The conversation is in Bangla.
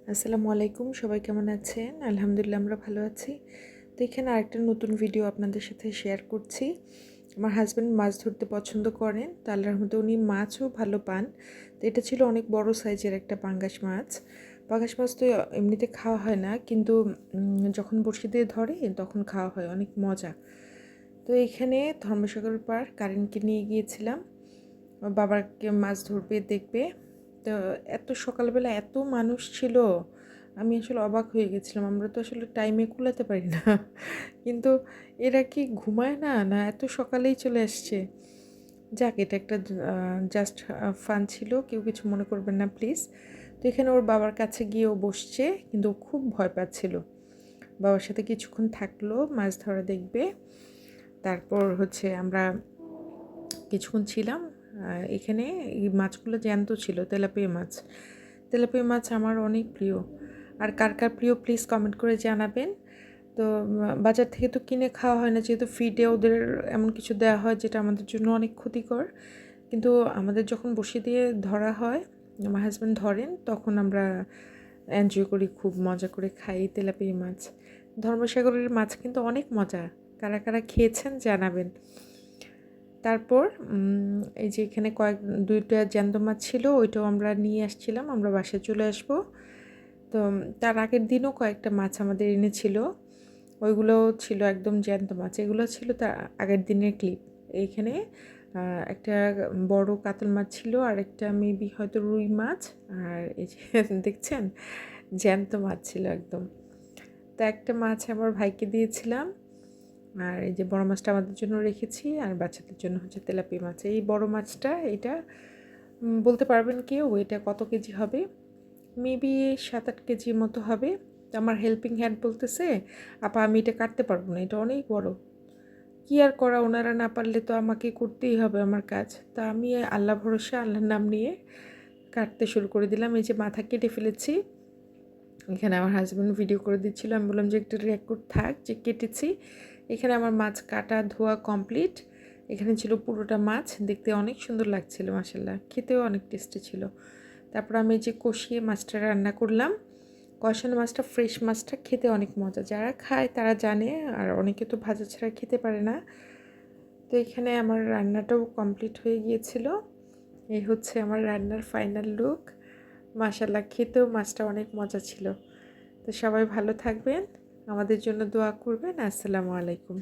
আসসালামু আলাইকুম, সবাই কেমন আছেন? আলহামদুলিল্লাহ আমরা ভালো আছি। তো এখানে আরেকটা নতুন ভিডিও আপনাদের সাথে শেয়ার করছি। আমার হাজব্যান্ড মাছ ধরতে পছন্দ করেন, তো আল্লাহর রহমতে উনি মাছও ভালো পান। তো এটা ছিল অনেক বড় সাইজের একটা পাঙ্গাস মাছ। পাঙ্গাস মাছ তো এমনিতে খাওয়া হয় না, কিন্তু যখন বড়শি দিয়ে ধরে তখন খাওয়া হয়, অনেক মজা। তো এখানে ধর্মসাগর পার কারেন্টকে নিয়ে গিয়েছিলাম, বাবাকে মাছ ধরবে দেখবে। তো এত সকালবেলা এত মানুষ ছিল, আমি আসলে অবাক হয়ে গেছিলাম। আমরা তো আসলে টাইমে কুলাতে পারি না, কিন্তু এরা কি ঘুমায় না, না এত সকালেই চলে আসছে। যাক, এটা একটা জাস্ট ফান ছিল, কেউ কিছু মনে করবেন না প্লিজ। তো এখানে ওর বাবার কাছে গিয়ে ও বসছে, কিন্তু ও খুব ভয় পাচ্ছিল। বাবার সাথে কিছুক্ষণ থাকলো, মাছ ধরা দেখবে। তারপর আমরা কিছুক্ষণ ছিলাম। এখানে এই মাছগুলো জ্যান্ত ছিল, তেলাপিয়া মাছ। তেলাপিয়া মাছ আমার অনেক প্রিয়। আর কার কার প্রিয় প্লিজ কমেন্ট করে জানাবেন। তো বাজার থেকে তো কিনে খাওয়া হয় না, যেহেতু ফিডে ওদের এমন কিছু দেওয়া হয় যেটা আমাদের জন্য অনেক ক্ষতিকর। কিন্তু আমাদের যখন বসে দিয়ে ধরা হয়, আমার হাজব্যান্ড ধরেন, তখন আমরা এনজয় করি, খুব মজা করে খাই তেলাপিয়া মাছ। ধর্মসাগরের মাছ কিন্তু অনেক মজা, কারা কারা খেয়েছেন জানাবেন। তারপর এই যে এখানে দুইটা জ্যান্ত মাছ ছিল, ওইটাও আমরা নিয়ে আসছিলাম, আমরা বাসায় চলে আসব। তো তার আগের দিনও কয়েকটা মাছ আমাদের এনেছিল, ওইগুলো ছিল একদম জ্যান্ত মাছ। এগুলো ছিল তার আগের দিনের ক্লিপ। এইখানে একটা বড় কাতল মাছ ছিল, আর একটা মেবি হয়তো রুই মাছ, আর এই যে দেখছেন জ্যান্ত মাছ ছিল একদম। তা একটা মাছ আমার ভাইকে দিয়েছিলাম, আর এই যে বড় মাছটা আমাদের জন্য রেখেছি, আর বাচ্চাদের জন্য তেলাপিয়া মাছ। এই বড় মাছটা, এটা বলতে পারবেন কেউ এটা কত কেজি হবে? মেবি 7-8 কেজির মতো হবে। তো আমার হেল্পিং হ্যান্ড বলতেছে, আপা আমি এটা কাটতে পারবো না, এটা অনেক বড়। কি আর করা, ওনারা না পারলে তো আমাকে করতেই হবে আমার কাজ। তা আমি আল্লাহ ভরসা, আল্লাহর নাম নিয়ে কাটতে শুরু করে দিলাম। এই যে মাথা কেটে ফেলেছি। এখানে আমার হাজব্যান্ড ভিডিও করে দিচ্ছিল, আমি বললাম যে একটা রেকর্ড থাক যে কেটেছি। এখানে আমার মাছ কাটা ধোয়া কমপ্লিট। এখানে ছিল পুরোটা মাছ, দেখতে অনেক সুন্দর লাগছিল, মাশাল্লাহ, খেতেও অনেক টেস্টি ছিল। তারপর আমি যে কষিয়ে মাছটা রান্না করলাম। কষানো মাছটা, ফ্রেশ মাছটা খেতে অনেক মজা, যারা খায় তারা জানে, আর অনেকে তো ভাজা ছাড়া খেতে পারে না। তো এখানে আমার রান্নাটাও কমপ্লিট হয়ে গিয়েছিল। এই হচ্ছে আমার রান্নার ফাইনাল লুক। মাশাল্লাহ, খেতেও মাছটা অনেক মজা ছিল। তো সবাই ভালো থাকবেন, আমাদের জন্য দোয়া করবেন। আসসালামু আলাইকুম।